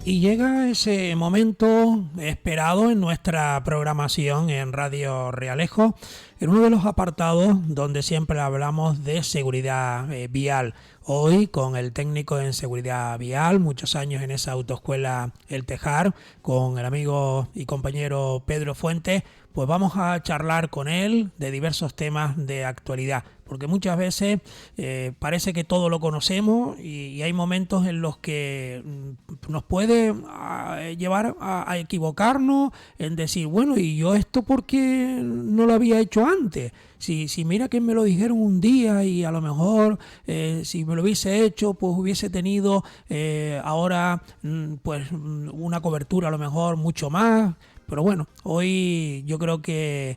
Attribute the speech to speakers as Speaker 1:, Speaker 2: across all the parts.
Speaker 1: Y llega ese momento esperado en nuestra programación en Radio Realejo, en uno de los apartados donde siempre hablamos de seguridad vial. Hoy con el técnico en seguridad vial, muchos años en esa autoescuela El Tejar, con el amigo y compañero Pedro Fuentes, pues vamos a charlar con él de diversos temas de actualidad, porque muchas veces parece que todo lo conocemos y hay momentos en los que nos puede llevar a equivocarnos, en decir, bueno, ¿y yo esto por qué no lo había hecho antes? Si mira que me lo dijeron un día y a lo mejor si me lo hubiese hecho, pues hubiese tenido ahora pues una cobertura a lo mejor mucho más. Pero bueno, hoy yo creo que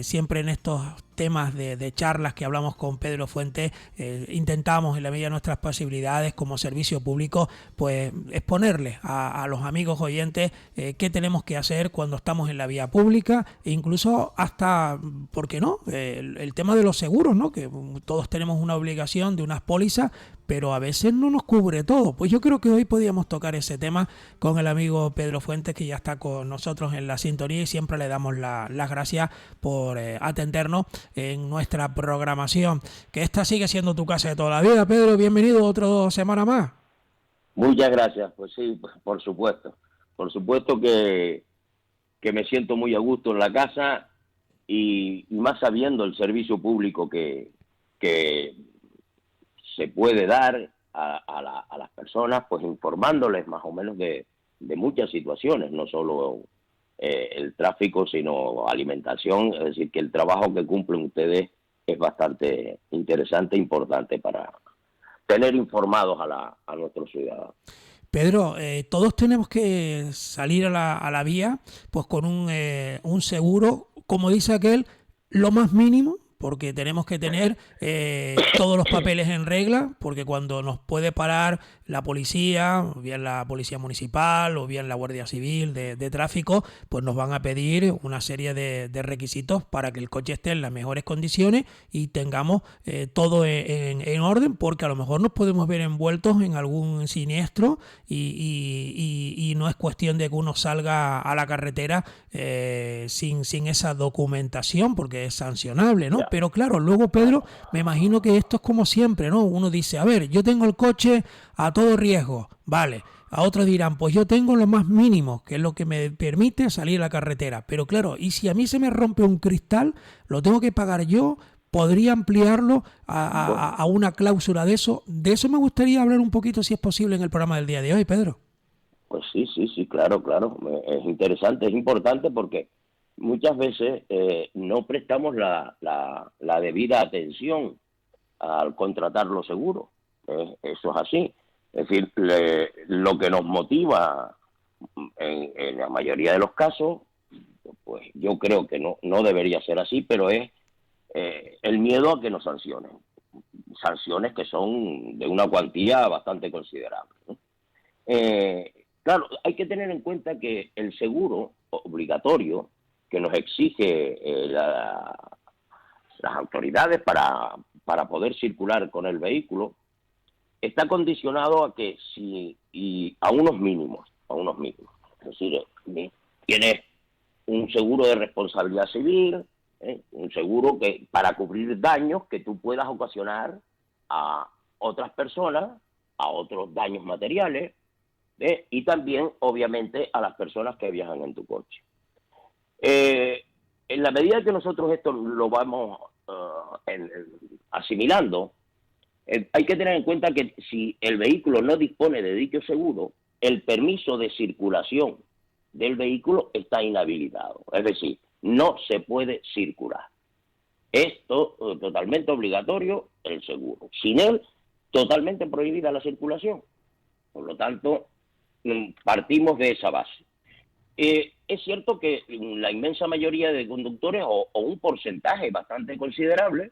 Speaker 1: siempre en estos temas de charlas que hablamos con Pedro Fuentes, intentamos en la medida de nuestras posibilidades como servicio público, pues exponerles a los amigos oyentes qué tenemos que hacer cuando estamos en la vía pública e incluso hasta, ¿por qué no? El tema de los seguros, ¿no? Que todos tenemos una obligación de unas pólizas, pero a veces no nos cubre todo. Pues yo creo que hoy podíamos tocar ese tema con el amigo Pedro Fuentes, que ya está con nosotros en la sintonía y siempre le damos las gracias por atendernos en nuestra programación. Que esta sigue siendo tu casa de toda la vida, Pedro. Bienvenido otra semana más.
Speaker 2: Muchas gracias. Pues sí, por supuesto. Por supuesto que me siento muy a gusto en la casa y más sabiendo el servicio público que se puede dar a las personas, pues informándoles más o menos de muchas situaciones, no solo el tráfico, sino alimentación. Es decir, que el trabajo que cumplen ustedes es bastante interesante e importante para tener informados a nuestros ciudadanos.
Speaker 1: Pedro, todos tenemos que salir a la vía pues con un seguro, como dice aquel, lo más mínimo, porque tenemos que tener todos los papeles en regla, porque cuando nos puede parar la policía, o bien la policía municipal o bien la Guardia Civil de tráfico, pues nos van a pedir una serie de requisitos para que el coche esté en las mejores condiciones y tengamos todo en orden, porque a lo mejor nos podemos ver envueltos en algún siniestro y no es cuestión de que uno salga a la carretera sin esa documentación, porque es sancionable, ¿no? Pero claro, luego, Pedro, me imagino que esto es como siempre, ¿no? Uno dice, a ver, yo tengo el coche a todo riesgo, vale. A otros dirán, pues yo tengo lo más mínimo, que es lo que me permite salir a la carretera. Pero claro, y si a mí se me rompe un cristal, lo tengo que pagar yo. ¿Podría ampliarlo a una cláusula de eso? De eso me gustaría hablar un poquito, si es posible, en el programa del día de hoy, Pedro.
Speaker 2: Pues sí, claro. Es interesante, es importante porque muchas veces no prestamos la debida atención al contratar los seguros. Eso es así. Es decir, lo que nos motiva en la mayoría de los casos, pues yo creo que no debería ser así, pero es el miedo a que nos sancionen. Sanciones que son de una cuantía bastante considerable, ¿no? Claro, hay que tener en cuenta que el seguro obligatorio que nos exige las autoridades para poder circular con el vehículo está condicionado a que a unos mínimos. Es decir, tienes un seguro de responsabilidad civil, un seguro que para cubrir daños que tú puedas ocasionar a otras personas, a otros daños materiales, y también, obviamente, a las personas que viajan en tu coche. En la medida que nosotros esto lo vamos asimilando, hay que tener en cuenta que si el vehículo no dispone de dicho seguro, el permiso de circulación del vehículo está inhabilitado. Es decir, no se puede circular. Esto totalmente obligatorio el seguro. Sin él, totalmente prohibida la circulación. Por lo tanto, partimos de esa base. Es cierto que la inmensa mayoría de conductores, o un porcentaje bastante considerable,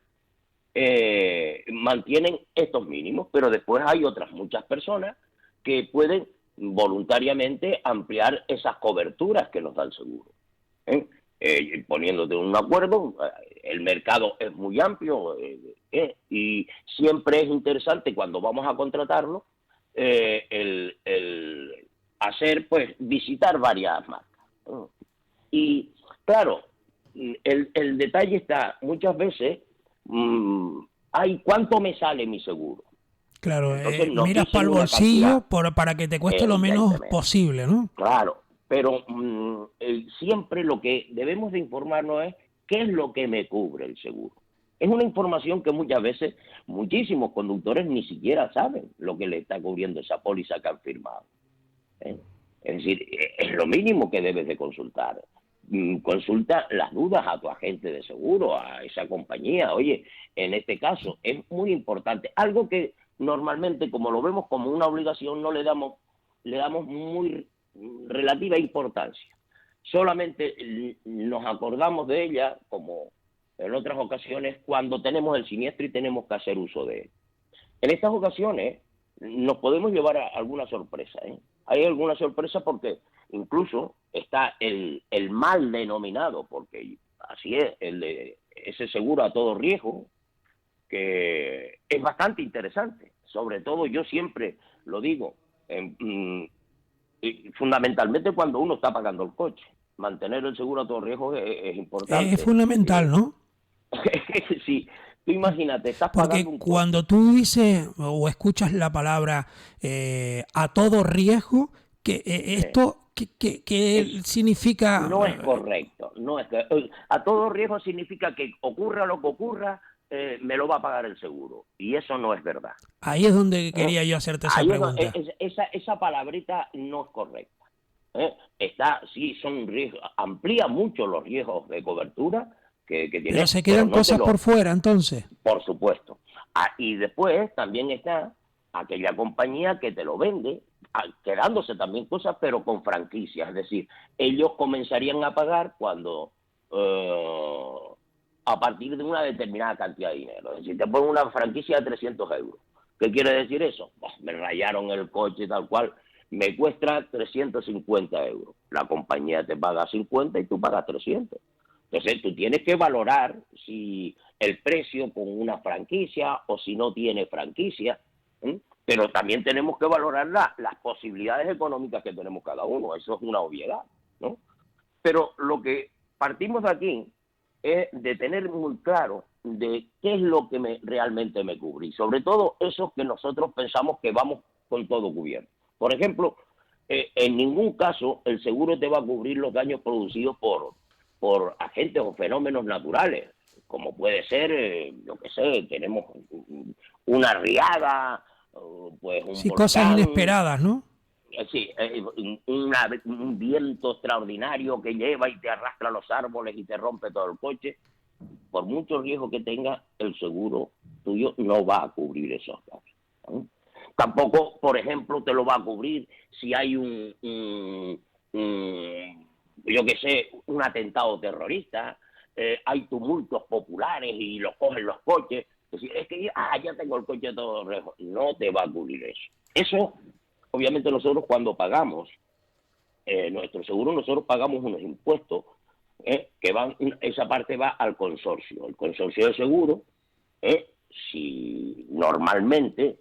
Speaker 2: mantienen estos mínimos, pero después hay otras muchas personas que pueden voluntariamente ampliar esas coberturas que nos da el seguro. Poniéndote un acuerdo, el mercado es muy amplio y siempre es interesante cuando vamos a contratarlo el hacer, pues, visitar varias marcas, ¿no? Y, claro, el detalle está, muchas veces, ay, ¿cuánto me sale mi seguro?
Speaker 1: Claro,
Speaker 2: Entonces nos
Speaker 1: miras para
Speaker 2: dicen
Speaker 1: el
Speaker 2: una cantidad,
Speaker 1: bolsillo para que te cueste lo menos
Speaker 2: evidentemente,
Speaker 1: posible, ¿no?
Speaker 2: claro, pero siempre lo que debemos de informarnos es qué es lo que me cubre el seguro. Es una información que muchas veces muchísimos conductores ni siquiera saben lo que le está cubriendo esa póliza que han firmado, ¿eh? Es decir, es lo mínimo que debes de consultar. Consulta las dudas a tu agente de seguro, a esa compañía. Oye, en este caso es muy importante. Algo que normalmente, como lo vemos como una obligación, no le damos muy relativa importancia. Solamente nos acordamos de ella, como en otras ocasiones, cuando tenemos el siniestro y tenemos que hacer uso de él. En estas ocasiones nos podemos llevar a alguna sorpresa, ¿eh? Hay alguna sorpresa porque incluso está el mal denominado, porque así es, ese seguro a todo riesgo, que es bastante interesante. Sobre todo, yo siempre lo digo, fundamentalmente cuando uno está pagando el coche. Mantener el seguro a todo riesgo es
Speaker 1: Es
Speaker 2: importante.
Speaker 1: fundamental, ¿no?
Speaker 2: Sí, tú imagínate, estás pagando
Speaker 1: Porque
Speaker 2: un coche.
Speaker 1: cuando tú dices o escuchas la palabra a todo riesgo, que esto, ¿qué
Speaker 2: Es,
Speaker 1: significa?
Speaker 2: no es correcto. No es a todo riesgo significa que ocurra lo que ocurra, me lo va a pagar el seguro. Y eso no es verdad,
Speaker 1: Ahí es donde
Speaker 2: ¿eh?
Speaker 1: quería yo hacerte esa
Speaker 2: Ahí
Speaker 1: pregunta.
Speaker 2: esa palabrita no es correcta, ¿eh? Sí, son riesgos, amplía mucho los riesgos de cobertura que
Speaker 1: Pero
Speaker 2: tiene,
Speaker 1: se
Speaker 2: pero
Speaker 1: quedan
Speaker 2: no te
Speaker 1: cosas por
Speaker 2: lo,
Speaker 1: fuera, entonces.
Speaker 2: por supuesto. Y después también está aquella compañía que te lo vende, quedándose también cosas, pero con franquicias. Es decir, ellos comenzarían a pagar cuando a partir de una determinada cantidad de dinero. Es decir, te ponen una franquicia de 300 euros. ¿Qué quiere decir eso? Pues me rayaron el coche tal cual, me cuesta 350 euros. La compañía te paga 50 y tú pagas 300. Entonces tú tienes que valorar si el precio con una franquicia o si no tiene franquicia, ¿eh? Pero también tenemos que valorar las posibilidades económicas que tenemos cada uno. Eso es una obviedad, ¿no? Pero lo que partimos de aquí es de tener muy claro de qué es lo que realmente me cubre. Y sobre todo esos que nosotros pensamos que vamos con todo cubierto. Por ejemplo, en ningún caso el seguro te va a cubrir los daños producidos por agentes o fenómenos naturales, como puede ser, yo qué sé, tenemos una riada, pues un
Speaker 1: Sí, cosas
Speaker 2: volcán,
Speaker 1: inesperadas, ¿no?
Speaker 2: sí, un viento extraordinario que lleva y te arrastra los árboles y te rompe todo el coche. Por mucho riesgo que tenga, el seguro tuyo no va a cubrir esos casos, ¿no? Tampoco, por ejemplo, te lo va a cubrir si hay yo qué sé, un atentado terrorista, hay tumultos populares y los cogen los coches. Es decir, es que ya tengo el coche todo riesgo. No te va a cubrir eso. Eso, obviamente, nosotros cuando pagamos nuestro seguro, nosotros pagamos unos impuestos que van, esa parte va al consorcio. El consorcio de seguro, si normalmente,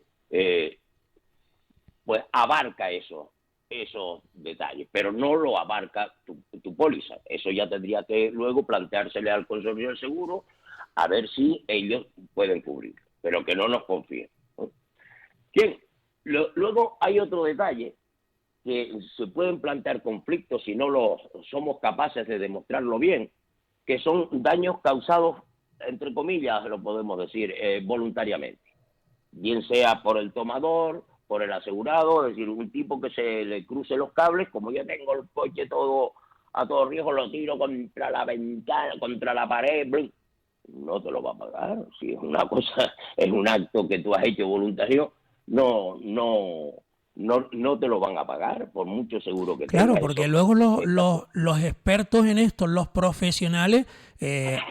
Speaker 2: pues abarca esos detalles, pero no lo abarca tu póliza. Eso ya tendría que luego planteársele al consorcio del seguro a ver si ellos pueden cubrir, pero que no nos confíen, ¿no? Bien, luego hay otro detalle que se pueden plantear conflictos si no somos capaces de demostrarlo bien, que son daños causados, entre comillas, lo podemos decir, voluntariamente. Bien sea por el tomador, por el asegurado, es decir, un tipo que se le cruce los cables, como yo tengo el coche todo a todo riesgo, lo tiro contra la ventana, contra la pared, blum, no te lo va a pagar. Si es una cosa, es un acto que tú has hecho voluntario, no te lo van a pagar, por mucho seguro que
Speaker 1: Claro,
Speaker 2: tenga
Speaker 1: porque
Speaker 2: eso.
Speaker 1: luego
Speaker 2: Está,
Speaker 1: los expertos en esto, los profesionales,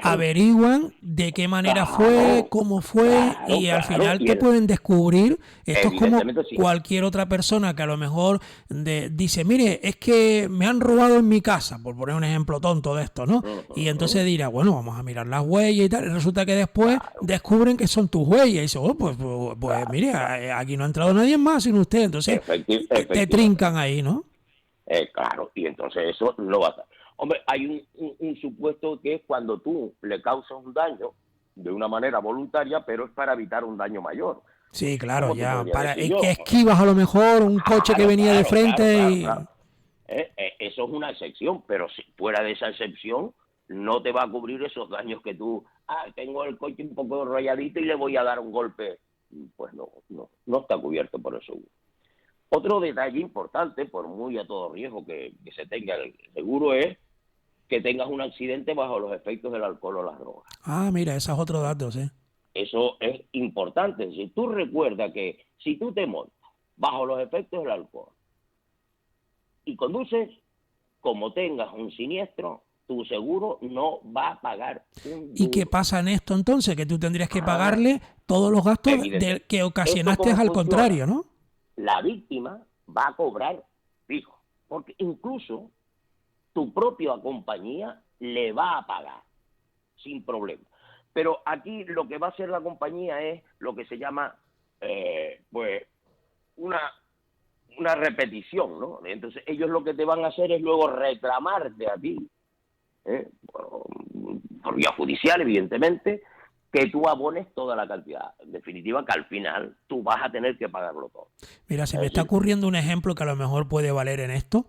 Speaker 1: averiguan de qué manera fue,
Speaker 2: claro,
Speaker 1: cómo fue,
Speaker 2: claro,
Speaker 1: y al
Speaker 2: claro,
Speaker 1: final te pueden descubrir. Esto es como
Speaker 2: evidentemente sí.
Speaker 1: cualquier otra persona que a lo mejor dice, mire, es que me han robado en mi casa, por poner un ejemplo tonto de esto, ¿no? Y entonces dirá, bueno, vamos a mirar las huellas y tal, y resulta que después
Speaker 2: Claro,
Speaker 1: descubren que son tus huellas, y dice, oh, pues mire,
Speaker 2: claro.
Speaker 1: aquí no ha entrado nadie más sino usted, entonces te
Speaker 2: Efectivamente.
Speaker 1: trincan ahí, ¿no?
Speaker 2: Claro, y entonces eso no va a estar. Hombre, hay un supuesto que es cuando tú le causas un daño de una manera voluntaria, pero es para evitar un daño mayor.
Speaker 1: Sí, claro,
Speaker 2: ¿Cómo te
Speaker 1: ya,
Speaker 2: podría
Speaker 1: para
Speaker 2: decir
Speaker 1: que
Speaker 2: yo?
Speaker 1: esquivas a lo mejor un coche que
Speaker 2: Claro,
Speaker 1: venía de
Speaker 2: claro, claro,
Speaker 1: frente
Speaker 2: claro,
Speaker 1: y...
Speaker 2: claro. Eso es una excepción, pero si fuera de esa excepción, no te va a cubrir esos daños que tú, tengo el coche un poco rayadito y le voy a dar un golpe. Pues no está cubierto por el seguro. Otro detalle importante, por muy a todo riesgo que se tenga el seguro, es que tengas un accidente bajo los efectos del alcohol o las drogas.
Speaker 1: Ah, mira, esos otros datos, ¿eh?
Speaker 2: Eso es importante. Si tú recuerdas que si tú te montas bajo los efectos del alcohol y conduces, como tengas un siniestro, tu seguro no va a pagar un
Speaker 1: ¿Y qué
Speaker 2: duro.
Speaker 1: pasa en esto entonces? Que tú tendrías que
Speaker 2: Ah,
Speaker 1: pagarle todos los gastos
Speaker 2: evidente.
Speaker 1: que
Speaker 2: ¿Esto
Speaker 1: ocasionaste
Speaker 2: cómo
Speaker 1: al
Speaker 2: funciona?
Speaker 1: contrario, ¿no?
Speaker 2: La víctima va a cobrar fijo, porque incluso tu propia compañía le va a pagar sin problema. Pero aquí lo que va a hacer la compañía es lo que se llama pues una, una repetición, ¿no? Entonces ellos lo que te van a hacer es luego reclamarte a ti, por vía judicial, evidentemente, que tú abones toda la cantidad. En definitiva, que al final tú vas a tener que pagarlo todo.
Speaker 1: Mira, se
Speaker 2: Es
Speaker 1: me está
Speaker 2: decir,
Speaker 1: ocurriendo un ejemplo que a lo mejor puede valer en esto,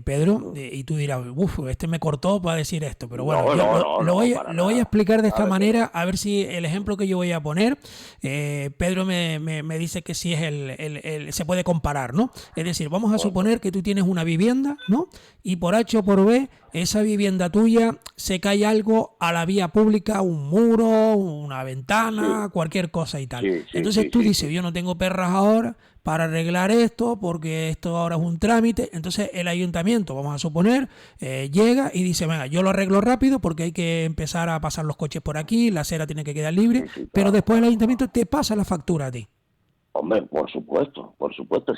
Speaker 1: Pedro, y tú dirás, uff, este me cortó para decir esto, pero bueno, yo
Speaker 2: no, para
Speaker 1: lo voy a
Speaker 2: nada.
Speaker 1: explicar de esta
Speaker 2: Sabes que
Speaker 1: manera,
Speaker 2: no.
Speaker 1: a ver si el ejemplo que yo voy a poner, Pedro me dice que si es se puede comparar, ¿no? Es decir, vamos a suponer que tú tienes una vivienda, ¿no? Y por H o por B, esa vivienda tuya se cae algo a la vía pública, un muro, una
Speaker 2: Sí,
Speaker 1: ventana, cualquier cosa y tal.
Speaker 2: sí, sí,
Speaker 1: Entonces
Speaker 2: sí,
Speaker 1: tú
Speaker 2: sí,
Speaker 1: dices,
Speaker 2: sí.
Speaker 1: yo no tengo perras ahora para arreglar esto porque esto ahora es un trámite. Entonces el ayuntamiento, vamos a suponer, llega y dice, venga, yo lo arreglo rápido porque hay que empezar a pasar los coches por aquí, la acera tiene que quedar libre,
Speaker 2: Sí, sí,
Speaker 1: pero
Speaker 2: claro,
Speaker 1: después el
Speaker 2: claro, claro.
Speaker 1: ayuntamiento te pasa la factura a ti.
Speaker 2: Hombre, por supuesto,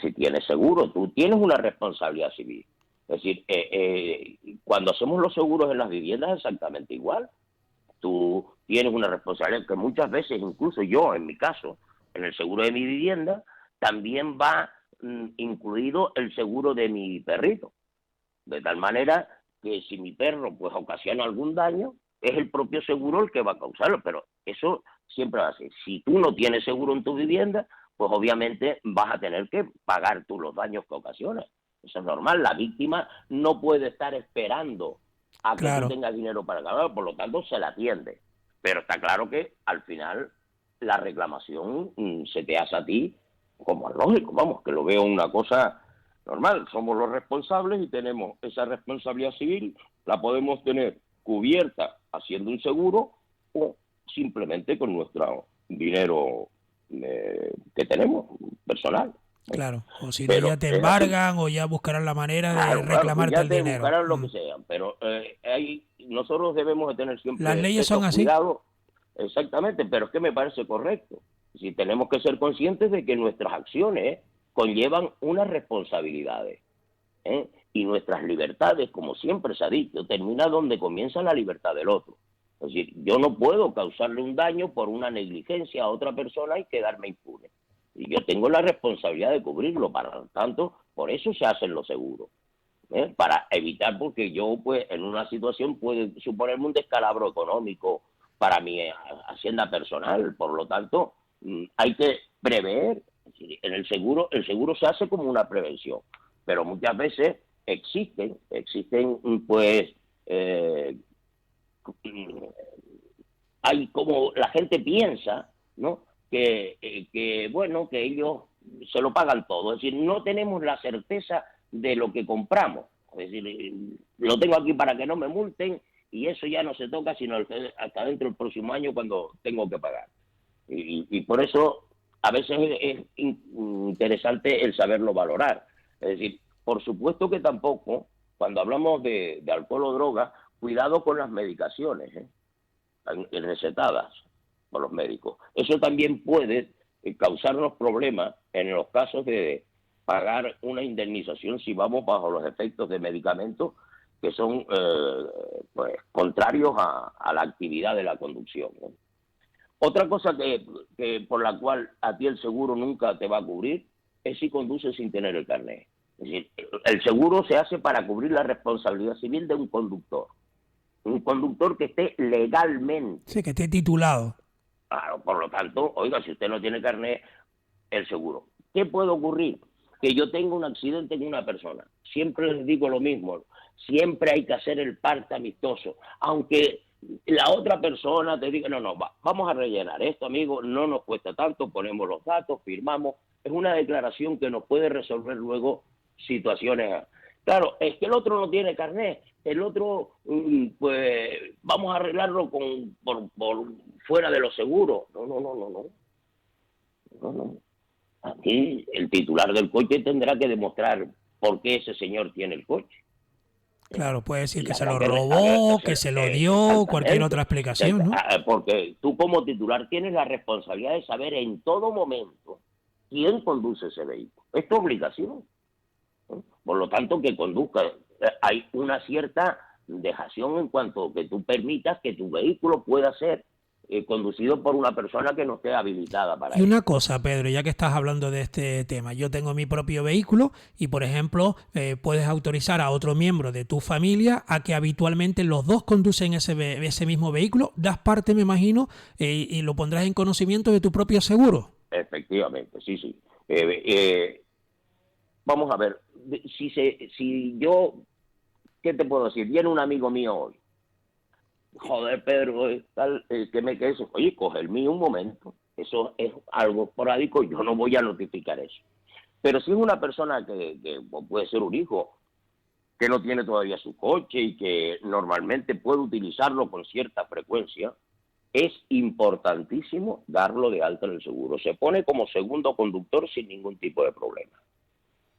Speaker 2: si tienes seguro, tú tienes una responsabilidad civil. Es decir, cuando hacemos los seguros en las viviendas es exactamente igual. Tú tienes una responsabilidad que muchas veces, incluso yo, en mi caso, en el seguro de mi vivienda, también va incluido el seguro de mi perrito. De tal manera que si mi perro pues ocasiona algún daño, es el propio seguro el que va a causarlo, pero eso siempre va a ser. Si tú no tienes seguro en tu vivienda, pues obviamente vas a tener que pagar tú los daños que ocasionas. Eso es normal, la víctima no puede estar esperando a que tú
Speaker 1: Claro,
Speaker 2: tengas dinero para pagar, por lo tanto se la atiende. Pero está claro que al final la reclamación se te hace a ti como es lógico, vamos, que lo veo una cosa normal, somos los responsables y tenemos esa responsabilidad civil, la podemos tener cubierta haciendo un seguro o simplemente con nuestro dinero que tenemos personal. ¿Eh?
Speaker 1: claro. O si no, ya
Speaker 2: Pero
Speaker 1: te
Speaker 2: es así.
Speaker 1: embargan o ya buscarán la manera de
Speaker 2: Claro, claro, tú
Speaker 1: reclamarte
Speaker 2: ya
Speaker 1: el
Speaker 2: te
Speaker 1: dinero.
Speaker 2: buscarán lo que sea, pero nosotros debemos de tener
Speaker 1: Las
Speaker 2: siempre
Speaker 1: leyes son
Speaker 2: esos
Speaker 1: así.
Speaker 2: cuidados, exactamente, pero es que me parece correcto. Si tenemos que ser conscientes de que nuestras acciones conllevan unas responsabilidades, y nuestras libertades, como siempre se ha dicho, termina donde comienza la libertad del otro. Es decir, yo no puedo causarle un daño por una negligencia a otra persona y quedarme impune. Y yo tengo la responsabilidad de cubrirlo, para lo tanto, por eso se hacen los seguros. Para evitar, porque yo pues en una situación puede suponerme un descalabro económico para mi hacienda personal, por lo tanto hay que prever. En el seguro se hace como una prevención, pero muchas veces existen pues hay como la gente piensa, ¿no? Que bueno, que ellos se lo pagan todo, es decir, no tenemos la certeza de lo que compramos, es decir, lo tengo aquí para que no me multen y eso ya no se toca sino hasta dentro del próximo año cuando tengo que pagar. Y por eso a veces es interesante el saberlo valorar. Es decir, por supuesto que tampoco, cuando hablamos de alcohol o droga, cuidado con las medicaciones, recetadas por los médicos. Eso también puede causarnos problemas en los casos de pagar una indemnización si vamos bajo los efectos de medicamentos que son pues contrarios a la actividad de la conducción, ¿no? Otra cosa que por la cual a ti el seguro nunca te va a cubrir es si conduces sin tener el carnet. Es decir, el seguro se hace para cubrir la responsabilidad civil de un conductor que esté legalmente.
Speaker 1: Sí, que esté titulado.
Speaker 2: Claro, por lo tanto, oiga, si usted no tiene carnet, el seguro. ¿Qué puede ocurrir? Que yo tenga un accidente con una persona. Siempre les digo lo mismo, siempre hay que hacer el parte amistoso, aunque la otra persona te diga, no, vamos a rellenar esto, amigo, no nos cuesta tanto, ponemos los datos, firmamos, es una declaración que nos puede resolver luego situaciones. Claro, es que el otro no tiene carnet, el otro, pues, vamos a arreglarlo por fuera de los seguros. No. Aquí el titular del coche tendrá que demostrar por qué ese señor tiene el coche.
Speaker 1: Claro, puede decir
Speaker 2: Y
Speaker 1: que se
Speaker 2: habrá
Speaker 1: lo
Speaker 2: que
Speaker 1: robó, que se lo dio, cualquier otra explicación, ¿no?
Speaker 2: Porque tú como titular tienes la responsabilidad de saber en todo momento quién conduce ese vehículo. Es tu obligación. Por lo tanto, que conduzca. Hay una cierta dejación en cuanto a que tú permitas que tu vehículo pueda ser conducido por una persona que no esté habilitada para
Speaker 1: Y
Speaker 2: eso.
Speaker 1: una cosa, Pedro, ya que estás hablando de este tema, yo tengo mi propio vehículo y, por ejemplo, puedes autorizar a otro miembro de tu familia a que habitualmente los dos conducen ese mismo vehículo, das parte, me imagino, y lo pondrás en conocimiento de tu propio seguro.
Speaker 2: Efectivamente, sí. Vamos a ver, si yo, ¿qué te puedo decir? Viene un amigo mío hoy. Joder, Pedro, tal, que me quede, oye, coge el mío un momento. Eso es algo esporádico, yo no voy a notificar eso. Pero si es una persona que puede ser un hijo, que no tiene todavía su coche y que normalmente puede utilizarlo con cierta frecuencia, es importantísimo darlo de alta en el seguro. Se pone como segundo conductor sin ningún tipo de problema.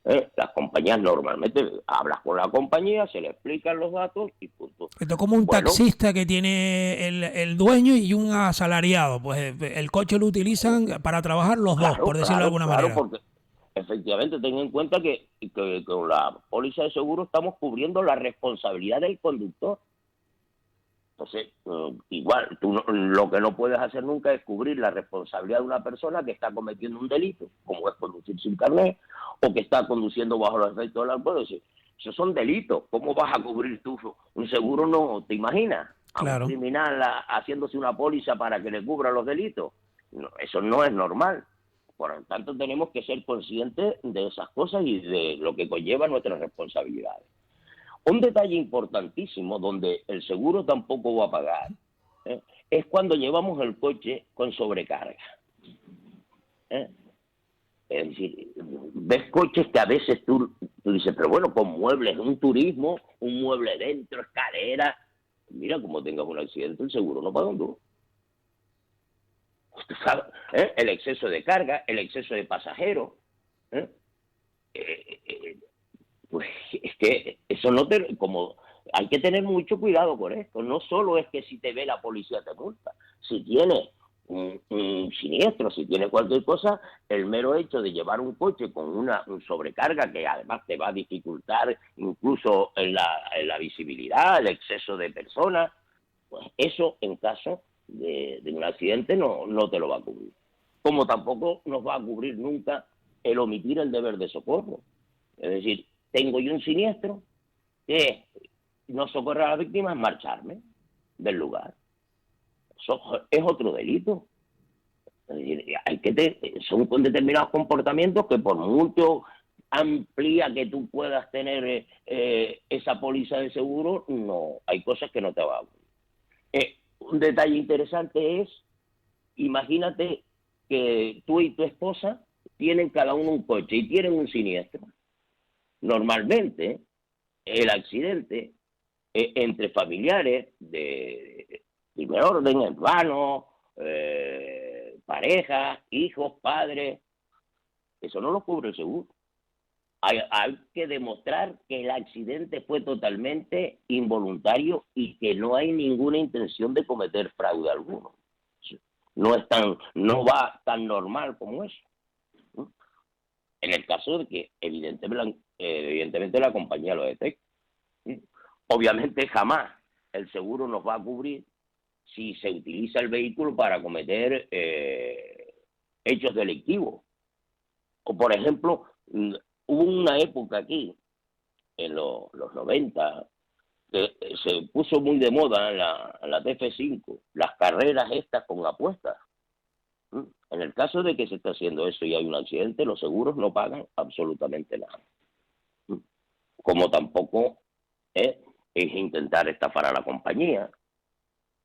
Speaker 2: Las compañías normalmente hablas con la compañía, se le explican los datos y punto.
Speaker 1: Esto es como un
Speaker 2: Bueno,
Speaker 1: taxista que tiene el dueño y un asalariado. Pues el coche lo utilizan para trabajar los dos, por decirlo de alguna
Speaker 2: claro,
Speaker 1: manera.
Speaker 2: porque efectivamente ten en cuenta que con la póliza de seguro estamos cubriendo la responsabilidad del conductor. Entonces, igual, tú lo que no puedes hacer nunca es cubrir la responsabilidad de una persona que está cometiendo un delito, como es conducir sin carnet, o que está conduciendo bajo los efectos del alcohol. Esos son delitos. ¿Cómo vas a cubrir tú un seguro? No, ¿te imaginas? A un
Speaker 1: Claro.
Speaker 2: criminal haciéndose una póliza para que le cubra los delitos. No, eso no es normal. Por lo tanto, tenemos que ser conscientes de esas cosas y de lo que conlleva nuestras responsabilidades. Un detalle importantísimo donde el seguro tampoco va a pagar es cuando llevamos el coche con sobrecarga. ¿eh? Es decir, ves coches que a veces tú dices, pero bueno, con muebles, un turismo, un mueble dentro, escalera. Mira, como tengas un accidente, el seguro no paga un duro. Usted sabe, el exceso de carga, el exceso de pasajeros. ¿eh? Pues es que eso no te, como hay que tener mucho cuidado con esto. No solo es que si te ve la policía te multa. Si tienes un siniestro, si tienes cualquier cosa, el mero hecho de llevar un coche con una sobrecarga que además te va a dificultar incluso en la visibilidad, el exceso de personas, pues eso en caso de un accidente no te lo va a cubrir. Como tampoco nos va a cubrir nunca el omitir el deber de socorro. Es decir, tengo yo un siniestro que no socorrer a la víctima es marcharme del lugar. Eso es otro delito. Es decir, son con determinados comportamientos que por mucho amplia que tú puedas tener esa póliza de seguro, no, hay cosas que no te van a cubrir. Un detalle interesante es, imagínate que tú y tu esposa tienen cada uno un coche y tienen un siniestro. Normalmente, el accidente entre familiares de primer orden, hermanos, parejas, hijos, padres, eso no lo cubre el seguro. Hay que demostrar que el accidente fue totalmente involuntario y que no hay ninguna intención de cometer fraude alguno. No va tan normal como eso. En el caso de que evidentemente la compañía lo detecte. Obviamente jamás el seguro nos va a cubrir si se utiliza el vehículo para cometer hechos delictivos. O por ejemplo, hubo una época aquí, en los 90, que se puso muy de moda en la TF5, las carreras estas con apuestas. En el caso de que se esté haciendo eso y hay un accidente, los seguros no pagan absolutamente nada. Como tampoco es intentar estafar a la compañía,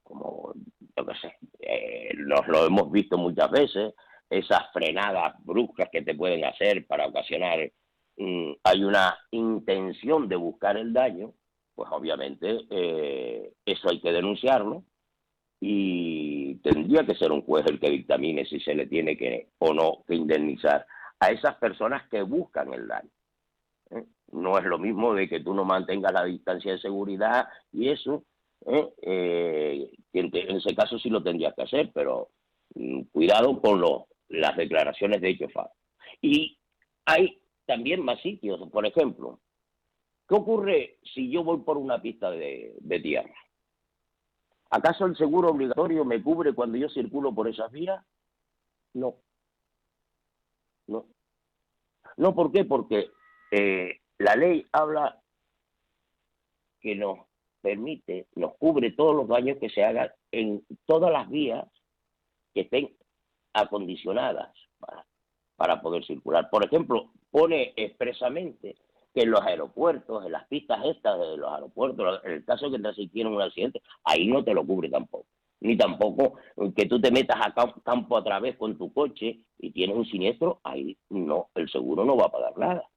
Speaker 2: como yo qué sé, nos lo hemos visto muchas veces, esas frenadas bruscas que te pueden hacer para ocasionar, hay una intención de buscar el daño, pues obviamente eso hay que denunciarlo y tendría que ser un juez el que dictamine si se le tiene que o no que indemnizar a esas personas que buscan el daño. No es lo mismo de que tú no mantengas la distancia de seguridad y eso, que en ese caso sí lo tendrías que hacer, pero cuidado con las declaraciones de hechos falsos. Y hay también más sitios, por ejemplo, ¿qué ocurre si yo voy por una pista de tierra? ¿Acaso el seguro obligatorio me cubre cuando yo circulo por esas vías? No. No, ¿por qué? Porque la ley habla que nos permite, nos cubre todos los daños que se hagan en todas las vías que estén acondicionadas para poder circular. Por ejemplo, pone expresamente que en los aeropuertos, en las pistas estas de los aeropuertos, en el caso de que te hicieron un accidente, ahí no te lo cubre tampoco. Ni tampoco que tú te metas a campo a través con tu coche y tienes un siniestro, ahí no, el seguro no va a pagar nada.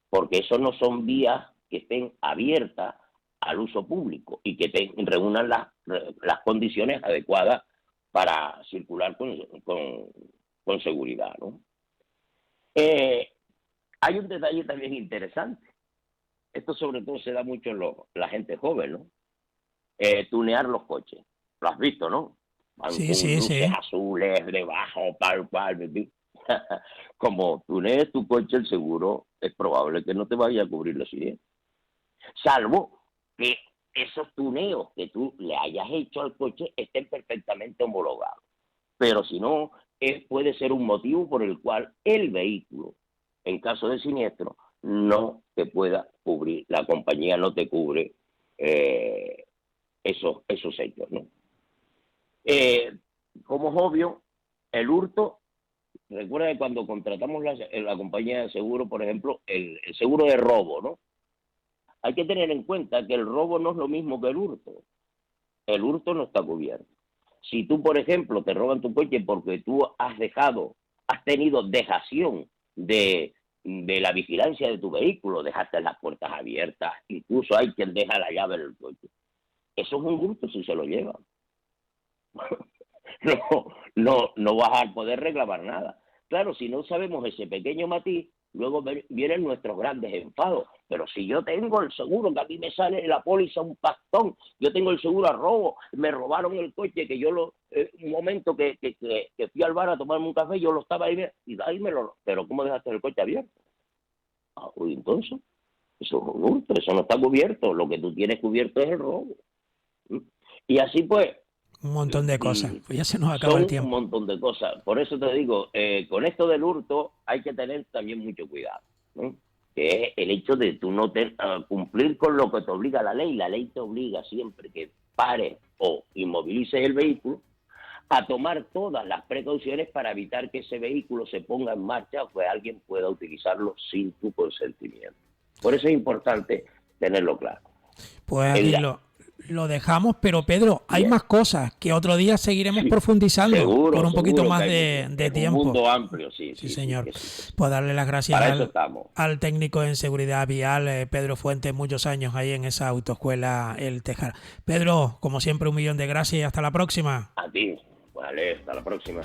Speaker 2: Porque eso no son vías que estén abiertas al uso público y que reúnan las condiciones adecuadas para circular con seguridad, ¿no? Hay un detalle también interesante. Esto sobre todo se da mucho en la gente joven, ¿no? Tunear los coches. Lo has visto, ¿no? Van
Speaker 1: Sí,
Speaker 2: con
Speaker 1: sí,
Speaker 2: luces
Speaker 1: sí.
Speaker 2: azules debajo, tal cual. Como tunees tu coche, el seguro es probable que no te vaya a cubrir los siguientes. Salvo que esos tuneos que tú le hayas hecho al coche estén perfectamente homologados. Pero si no, puede ser un motivo por el cual el vehículo, en caso de siniestro, no te pueda cubrir, la compañía no te cubre esos hechos, ¿no? Como es obvio, el hurto, recuerda que cuando contratamos la compañía de seguro, por ejemplo, el seguro de robo, ¿no? Hay que tener en cuenta que el robo no es lo mismo que el hurto. El hurto no está cubierto. Si tú, por ejemplo, te roban tu coche porque tú has tenido dejación de la vigilancia de tu vehículo, dejaste las puertas abiertas, incluso hay quien deja la llave del coche. Eso es un hurto si se lo llevan. No vas a poder reclamar nada. Claro, si no sabemos ese pequeño matiz, luego vienen nuestros grandes enfados. Pero si yo tengo el seguro, que a mí me sale en la póliza un pastón, yo tengo el seguro a robo, me robaron el coche, que yo un momento que fui al bar a tomarme un café, yo lo estaba ahí, y ahí pero ¿cómo dejaste el coche abierto? Uy, entonces, eso es un hurto, eso no está cubierto, lo que tú tienes cubierto es el robo. Y así pues,
Speaker 1: Un montón de cosas. Pues ya se nos acaba
Speaker 2: son
Speaker 1: el
Speaker 2: un
Speaker 1: tiempo.
Speaker 2: montón de cosas. Por eso te digo, con esto del hurto hay que tener también mucho cuidado, ¿no? Que es el hecho de tú no cumplir con lo que te obliga la ley. La ley te obliga siempre que pares o inmovilices el vehículo a tomar todas las precauciones para evitar que ese vehículo se ponga en marcha o que alguien pueda utilizarlo sin tu consentimiento. Por eso es importante tenerlo claro.
Speaker 1: Pues aquí lo dejamos, pero Pedro, hay
Speaker 2: Bien.
Speaker 1: más cosas que otro día seguiremos
Speaker 2: Sí,
Speaker 1: profundizando
Speaker 2: seguro,
Speaker 1: por un poquito
Speaker 2: seguro
Speaker 1: más
Speaker 2: que
Speaker 1: de
Speaker 2: es un
Speaker 1: tiempo.
Speaker 2: mundo amplio, sí,
Speaker 1: Sí,
Speaker 2: sí,
Speaker 1: señor.
Speaker 2: sí.
Speaker 1: Pues darle las gracias
Speaker 2: Para eso estamos.
Speaker 1: al técnico en seguridad vial, Pedro Fuentes, muchos años ahí en esa autoescuela El Tejar. Pedro, como siempre, 1.000.000 de gracias y hasta la próxima.
Speaker 2: A ti. Vale, hasta la próxima.